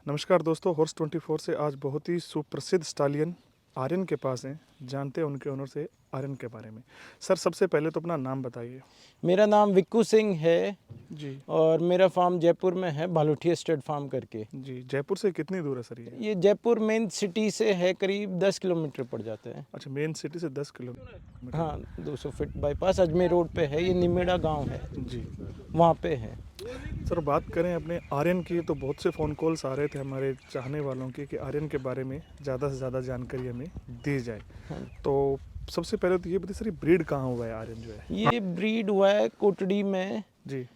नमस्कार दोस्तों, हॉर्स 24 से आज बहुत ही सुप्रसिद्ध स्टालियन आर्यन के पास हैं। जानते हैं उनके ओनर से आर्यन के बारे में। सर, सबसे पहले तो अपना नाम बताइए। मेरा नाम विक्कू सिंह है जी और मेरा फार्म जयपुर में है, भालुठी स्टेट फार्म करके। जी। जयपुर से कितनी दूर है सर ये? ये जयपुर मेन सिटी से है, करीब 10 किलोमीटर पड़ जाते हैं। अच्छा, मेन सिटी से 10 किलोमीटर। हाँ, 200 फीट बाईपास अजमेर रोड पे है। ये निमेड़ा गांव है, जी वहाँ पे है। सर, बात करें अपने आर्यन की तो बहुत से फ़ोन कॉल्स आ रहे थे हमारे चाहने वालों की कि आर्यन के बारे में ज़्यादा से ज़्यादा जानकारी हमें दी जाए। हाँ। तो सबसे पहले तो ये बताइए सर, ये ब्रीड कहाँ हुआ है आर्यन जो है? ये ब्रीड हुआ है कोटड़ी में। जी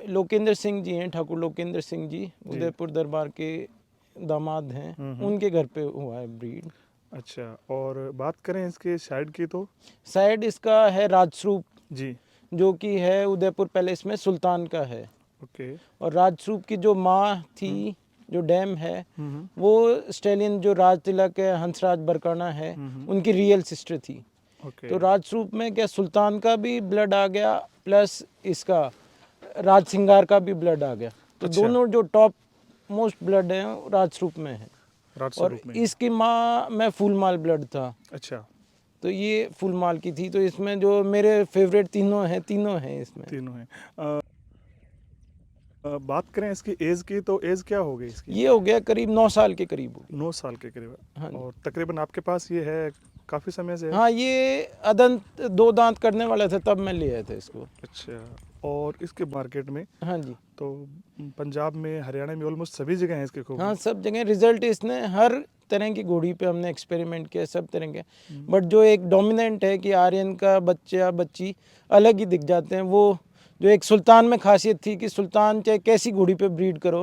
लोकेंद्र सिंह जी हैं, ठाकुर लोकेंद्र सिंह जी, उदयपुर दरबार के दामाद हैं। उनके घर पे हुआ है ब्रीड। अच्छा, और बात करें इसके साइड की तो? साइड इसका है राजस्वरूप, जी जो कि है उदयपुर पैलेस में सुल्तान का है। ओके। और राजस्वरूप की जो माँ थी, जो डैम है, वो स्टेलियन जो राज तिलक है, हंसराज बरकाना है, उनकी रियल सिस्टर थी। ओके। तो राजस्वरूप में क्या सुल्तान का भी ब्लड आ गया, प्लस इसका राज सिंगार का भी ब्लड आ गया। तो अच्छा। दोनों जो टॉप मोस्ट ब्लड है राजस्वरूप में है। और राजस्वरूप में। इसकी माँ में फूलमाल ब्लड था, अच्छा, तो ये फूलमाल की थी। तो इसमें जो मेरे फेवरेट तीनों हैं इसमें। तीनों हैं। बात करें इसकी एज की तो एज क्या हो गई इसकी? ये हो गया करीब 9 साल के करीब हो 9 साल के करीब। गया। हाँ। और तकरीबन आपके पास ये है काफ़ी समय से है? हाँ, ये अदंत 2 दांत करने वाला था, तब मैं ले आया था इसको। अच्छा, और इसके मार्केट में हाँ जी। तो पंजाब में, हरियाणा में ऑलमोस्ट सभी जगह हैं इसके खूब। हाँ, सब जगह रिजल्ट इसने हर तरह की घोड़ी पे हमने एक्सपेरिमेंट किया, सब तरह के। बट जो एक डोमिनेंट है कि आर्यन का बच्चा बच्ची अलग ही दिख जाते हैं, वो जो एक सुल्तान में खासियत थी कि सुल्तान चाहे कैसी घोड़ी पे ब्रीड करो,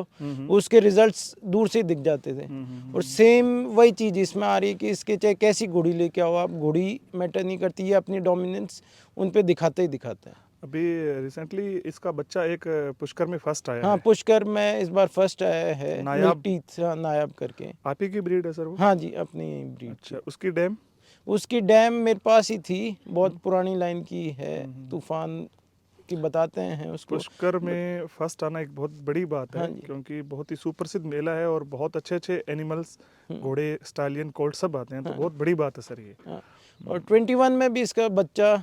उसके रिजल्ट्स दूर से दिख जाते थे। और सेम वही चीज़ इसमें आ रही है कि इसके चाहे कैसी घोड़ी लेके आओ आप, घोड़ी मैटर नहीं करती है, अपनी डोमिनेंस उन पे दिखाते ही दिखाते हैं। अभी रिसेंटली इसका बच्चा एक पुष्कर में फर्स्ट आया हाँ, है। पुष्कर में इस बार फर्स्ट आया है, नायाब। नायाब करके। आप ही की ब्रीड है सर वो? हाँ जी, अपनी ब्रीड। अच्छा, उसकी डैम? उसकी डैम मेरे पास ही थी, बहुत पुरानी लाइन की है, तूफान की बताते हैं उसको। पुष्कर में फर्स्ट आना एक बहुत बड़ी बात है। हाँ जी। क्योंकि बहुत ही सुप्रसिद्ध मेला है और बहुत अच्छे अच्छे एनिमल्स, घोड़े, स्टालियन, कोल्ट सब आते हैं, तो बहुत बड़ी बात है सर ये। हाँ। और 21 में भी इसका बच्चा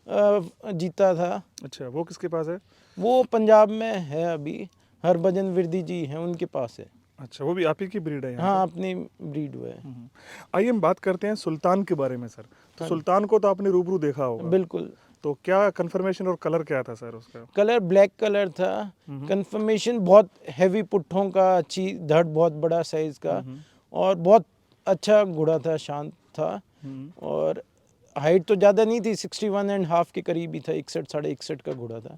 जीता था। अच्छा, वो किसके पास है? वो पंजाब में है अभी, हरभजन विरदी जी हैं, उनके पास है। अच्छा, वो भी आप ही की ब्रीड है यहाँ हाँ, अपनी ब्रीड हुआ है। पे? आइए हम बात करते हैं सुल्तान के बारे में सर। तो सुल्तान को तो आपने रूबरू देखा होगा। बिल्कुल। तो क्या कंफर्मेशन और कलर क्या था सर उसका? कलर ब्लैक कलर था। कंफर्मेशन बहुत हैवी पुट्ठों का, अच्छी धड़, बहुत बड़ा साइज का, और बहुत अच्छा घोड़ा था, शांत था। और हाइट तो ज़्यादा नहीं थी, 61.5 के करीब ही था, 61 साढ़े 61 का घोड़ा था।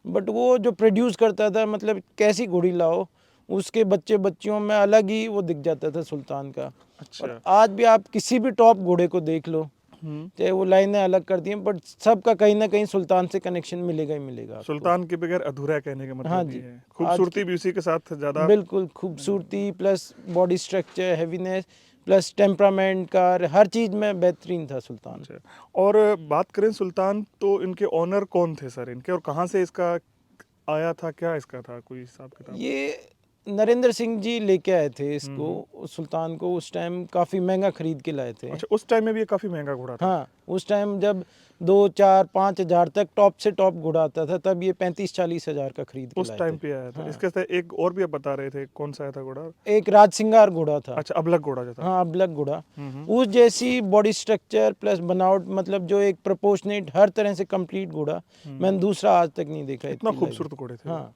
बट वो जो प्रोड्यूस करता था, मतलब कैसी घोड़ी लाओ, उसके बच्चे बच्चियों में अलग ही वो दिख जाता था सुल्तान का। अच्छा। और आज भी आप किसी भी टॉप घोड़े को देख लो, चाहे वो लाइनें अलग कर दी हैं, बट सबका कहीं ना कहीं सुल्तान से कनेक्शन मिलेगा ही मिलेगा आपको। सुल्तान के बगैर अधूरा है कहने का मतलब हाँ ये जी। है। खूबसूरती भी उसी के साथ ज़्यादा। बिल्कुल, खूबसूरती plus body structure, heaviness plus temperament का, हर चीज़ में बेहतरीन था सुल्तान। अच्छा, और बात करें सुल्तान तो इनके ओनर कौन थे सर इनके, और कहाँ से इसका आया था, क्या इसका था कोई हिसाब किताब? ये नरेंद्र सिंह जी लेके आए थे इसको, सुल्तान को उस टाइम काफ़ी महंगा खरीद के लाए थे। अच्छा, उस टाइम में भी ये काफ़ी महंगा घोड़ा था? हाँ, उस टाइम जब 2, 4, 5 हज़ार तक टॉप से टॉप घोड़ा आता था, तब ये 35-40 हज़ार का खरीद के उस लाए टाइम थे। पे आया था। हाँ। इसके साथ एक और भी आप बता रहे थे, कौन सा आया था घोड़ा? एक राज सिंगार घोड़ा था। अच्छा, अबलग घोड़ा जो था। हाँ, अबलग घोड़ा। उस जैसी बॉडी स्ट्रक्चर प्लस बनावट, मतलब जो एक प्रोपोर्शनेट, हर तरह से कंप्लीट घोड़ा मैंने दूसरा आज तक नहीं देखा। इतना इतनी खूबसूरत लगी। घोड़े थे। हाँ,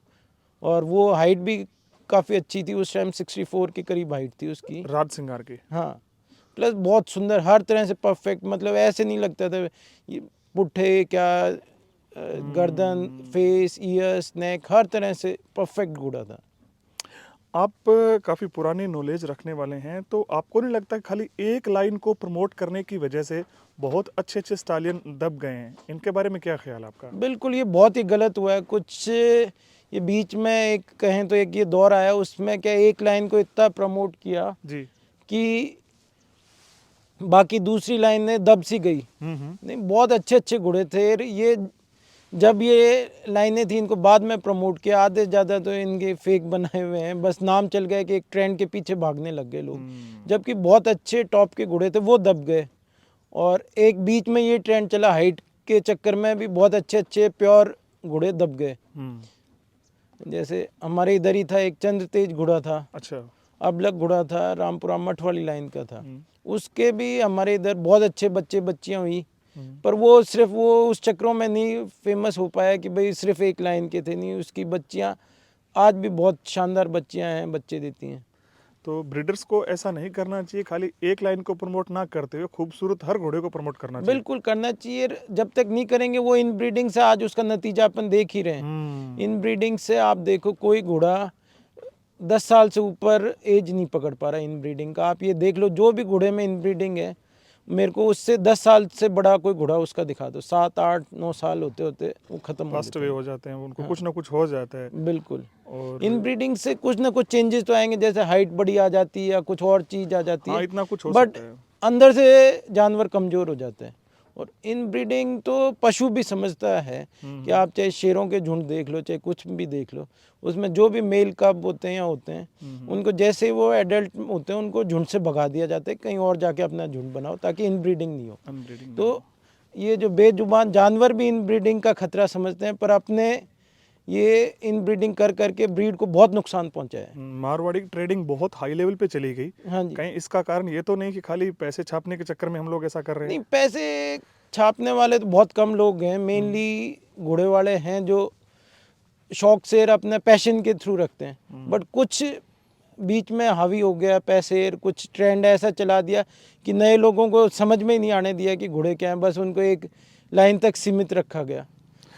और वो हाइट भी काफ़ी अच्छी थी उस टाइम, 64 के करीब हाइट थी उसकी। राज सिंगार की। हाँ, प्लस बहुत सुंदर, हर तरह से परफेक्ट, मतलब ऐसे नहीं लगता था ये पुट्ठे क्या, गर्दन, फेस, ईयर्स, नेक, हर तरह से परफेक्ट घोड़ा था। आप काफ़ी पुरानी नॉलेज रखने वाले हैं, तो आपको नहीं लगता कि खाली एक लाइन को प्रमोट करने की वजह से बहुत अच्छे अच्छे स्टालियन दब गए हैं? इनके बारे में क्या ख्याल है आपका? बिल्कुल, ये बहुत ही गलत हुआ है। कुछ ये बीच में एक कहें तो एक ये दौर आया, उसमें क्या एक लाइन को इतना प्रमोट किया जी। कि बाकी दूसरी लाइन ने दब सी गई। नहीं, बहुत अच्छे अच्छे घोड़े थे ये। जब ये लाइनें थी इनको बाद में प्रमोट किया, आधे ज़्यादा तो इनके फेक बनाए हुए हैं, बस नाम चल गया कि एक ट्रेंड के पीछे भागने लग गए लोग, जबकि बहुत अच्छे टॉप के घोड़े थे वो दब गए। और एक बीच में ये ट्रेंड चला हाइट के चक्कर में भी बहुत अच्छे अच्छे प्योर घोड़े दब गए। जैसे हमारे इधर ही था एक चंद्र तेज घोड़ा था, अच्छा। अबलग घोड़ा था, रामपुरा मठ वाली लाइन का था, उसके भी हमारे इधर बहुत अच्छे बच्चे बच्चियां हुई, पर वो सिर्फ वो उस चक्रों में नहीं फेमस हो पाया कि भाई सिर्फ एक लाइन के थे, नहीं उसकी बच्चियां आज भी बहुत शानदार बच्चियां हैं, बच्चे देती हैं। तो ब्रीडर्स को ऐसा नहीं करना चाहिए, खाली एक लाइन को प्रमोट ना करते हुए खूबसूरत हर घोड़े को प्रमोट करना चाहिए। बिल्कुल करना चाहिए, जब तक नहीं करेंगे वो इन ब्रीडिंग से आज उसका नतीजा अपन देख ही रहे हैं। इन ब्रीडिंग से आप देखो कोई घोड़ा 10 साल से ऊपर एज नहीं पकड़ पा रहा इन ब्रीडिंग का, आप ये देख लो जो भी घोड़े में इन ब्रीडिंग है, मेरे को उससे 10 साल से बड़ा कोई घोड़ा उसका दिखा दो, 7 8 9 साल होते होते वो खत्म हो फास्ट वे हो जाते हैं, उनको कुछ ना कुछ हो जाता है। बिल्कुल। और इन ब्रीडिंग से कुछ ना कुछ चेंजेस तो आएंगे, जैसे हाइट बड़ी आ जाती है या कुछ और चीज आ जाती हाँ, है, इतना कुछ हो बट सकता है। अंदर से जानवर कमजोर हो जाते हैं। और इन ब्रीडिंग तो पशु भी समझता है कि आप चाहे शेरों के झुंड देख लो, चाहे कुछ भी देख लो, उसमें जो भी मेल कब होते हैं या होते हैं, उनको जैसे ही वो एडल्ट होते हैं उनको झुंड से भगा दिया जाता है, कहीं और जाके अपना झुंड बनाओ ताकि इन ब्रीडिंग नहीं हो। अनब्रीडिंग तो ये जो बेजुबान जानवर भी इन ब्रीडिंग का खतरा समझते हैं, पर अपने ये इन ब्रीडिंग कर करके ब्रीड को बहुत नुकसान पहुंचाया है। मारवाड़ी की ट्रेडिंग बहुत हाई लेवल पे चली गई। हाँ जी। कहीं इसका कारण ये तो नहीं कि खाली पैसे छापने के चक्कर में हम लोग ऐसा कर रहे हैं? नहीं, पैसे छापने वाले तो बहुत कम लोग हैं, मेनली घोड़े वाले हैं जो शौक से अपने पैशन के थ्रू रखते हैं, बट कुछ बीच में हावी हो गया पैसे, कुछ ट्रेंड ऐसा चला दिया कि नए लोगों को समझ में ही नहीं आने दिया कि घोड़े क्या हैं, बस उनको एक लाइन तक सीमित रखा गया,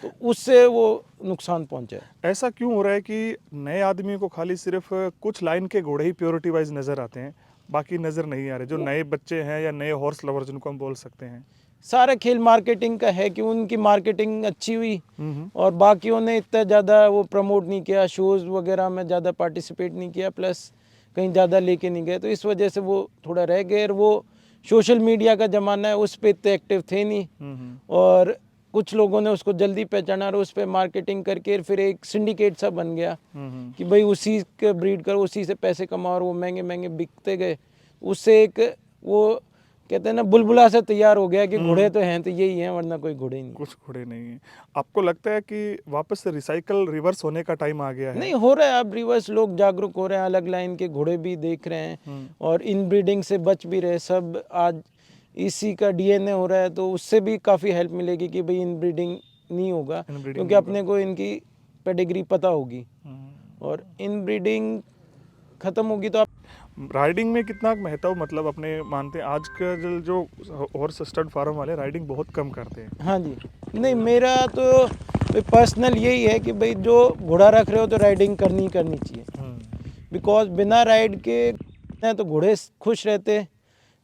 तो उससे वो नुकसान पहुंचा है। ऐसा क्यों हो रहा है कि नए आदमी को खाली सिर्फ कुछ लाइन के घोड़े ही प्योरिटी वाइज नजर आते हैं, बाकी नजर नहीं आ रहे, जो नए बच्चे हैं या नए हॉर्स लवर जिनको हम बोल सकते हैं? सारा खेल मार्केटिंग का है कि उनकी मार्केटिंग अच्छी हुई और बाकियों ने इतना ज़्यादा वो प्रमोट नहीं किया, शोज़ वगैरह में ज़्यादा पार्टिसिपेट नहीं किया, प्लस कहीं ज़्यादा लेके नहीं गए, तो इस वजह से वो थोड़ा रह गए। और वो सोशल मीडिया का ज़माना है, उस पर इतने एक्टिव थे नहीं, और कुछ लोगों ने उसको जल्दी पहचाना और उस पर मार्केटिंग करके फिर एक सिंडिकेट सा बन गया कि भाई उसी के ब्रीड करो, उसी से पैसे कमाओ, और वो महंगे महंगे बिकते गए। उससे एक वो कहते हैं ना बुलबुला से तैयार हो गया कि घोड़े तो हैं तो यही हैं, वरना कोई घोड़े ही नहीं। कुछ घोड़े नहीं है। आपको लगता है कि वापस से रिसाइकल रिवर्स होने का टाइम आ गया है? नहीं हो रहा है, अब रिवर्स, लोग जागरूक हो रहे हैं, अलग लाइन के घोड़े भी देख रहे हैं और इन ब्रीडिंग से बच भी रहे सब। आज इसी का डीएनए हो रहा है, तो उससे भी काफ़ी हेल्प मिलेगी कि भाई इन ब्रीडिंग नहीं होगा, क्योंकि अपने को इनकी पेडिग्री पता होगी। और इन ब्रीडिंग खत्म होगी तो आप राइडिंग में कितना महत्व, मतलब अपने मानते हैं आज का जो हॉर्स स्टड फार्म वाले राइडिंग बहुत कम करते हैं? हाँ जी, नहीं मेरा तो पर्सनल यही है कि भाई जो घोड़ा रख रहे हो तो राइडिंग करनी चाहिए, बिकॉज बिना राइड के न तो घोड़े खुश रहते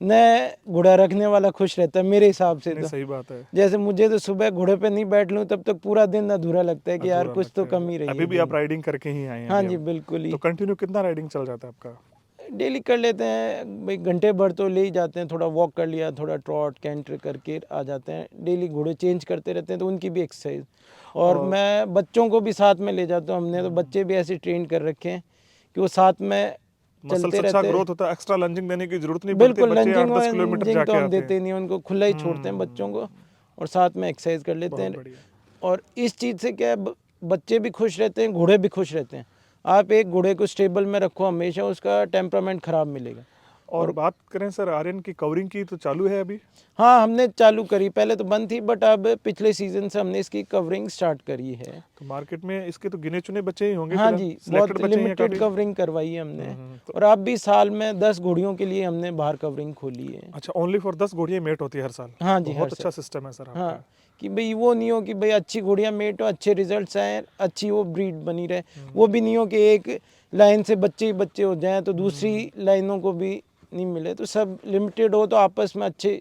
न घोड़ा रखने वाला खुश रहता है, मेरे हिसाब से। तो सही बात है। जैसे मुझे तो सुबह घोड़े पे नहीं बैठ लूँ तब तक पूरा दिन अधूरा लगता है कि यार कुछ तो कम ही रही है। अभी भी आप राइडिंग करके ही आए हैं? हाँ जी बिल्कुल ही। तो कंटिन्यू कितना राइडिंग चल जाता है आपका? डेली कर लेते हैं भाई, घंटे भर तो ले ही जाते हैं, थोड़ा वॉक कर लिया, थोड़ा ट्रॉट कैंटर करके आ जाते हैं। डेली घोड़े चेंज करते रहते हैं तो उनकी भी एक्सरसाइज, और मैं बच्चों को भी साथ में ले जाता हूँ। हमने तो बच्चे भी ऐसे ट्रेन कर रखे हैं कि वो साथ में चलते रहते हैं। ग्रोथ होता है, एक्स्ट्रा लंजिंग देने की जरूरत नहीं पड़ती। बिल्कुल, लंजिंग किलोमीटर तो हम देते नहीं, उनको खुला ही छोड़ते हैं बच्चों को, और साथ में एक्सरसाइज कर लेते हैं। और इस चीज़ से क्या है, बच्चे भी खुश रहते हैं, घोड़े भी खुश रहते हैं। आप एक घोड़े को स्टेबल में रखो, हमेशा उसका टेम्परामेंट खराब मिलेगा। और बात करें सर आर्यन की कवरिंग की, तो चालू है अभी? हाँ, हमने चालू करी, पहले तो बंद थी, बट अब पिछले सीजन से हमने इसकी कवरिंग स्टार्ट करी है। तो मार्केट में इसके तो गिने चुने बच्चे ही होंगे? हाँ जी, बहुत लिमिटेड कवरिंग करवाई है हमने। और अब भी साल में 10 घोड़ियों के लिए हमने बाहर कवरिंग खोली है। अच्छा, ओनली फॉर 10 घोड़ियां मेट होती है हर साल? हाँ जी, बहुत अच्छा सिस्टम है सर आपका। हाँ, कि भाई वो नहीं हो कि भाई अच्छी घोड़ियां मेट हो, अच्छे रिजल्ट्स आए, अच्छी वो ब्रीड बनी रहे। वो भी नहीं हो कि एक लाइन से बच्चे ही बच्चे हो जाएं तो दूसरी लाइनों को भी नहीं मिले, तो सब लिमिटेड हो तो आपस में अच्छे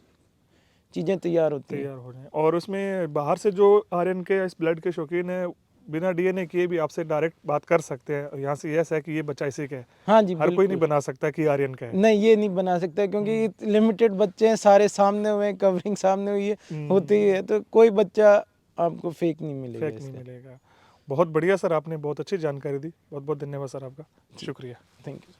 चीज़ें तैयार होती हैं। तैयार हो जाए। और उसमें बाहर से जो आर्यन के इस ब्लड के शौकीन है, बिना डीएनए किए भी आपसे डायरेक्ट बात कर सकते हैं यहाँ से, यस है कि ये बच्चा इसी का है? हाँ जी, हर कोई नहीं बना सकता कि आर्यन का है? नहीं, ये नहीं बना सकता, क्योंकि लिमिटेड बच्चे हैं, सारे सामने हुए हैं, कवरिंग सामने हुई है होती ही है, तो कोई बच्चा आपको फेक नहीं मिलेगा फेक नहीं इससे। मिलेगा। बहुत बढ़िया सर, आपने बहुत अच्छी जानकारी दी। बहुत बहुत धन्यवाद सर आपका, शुक्रिया। Thank you.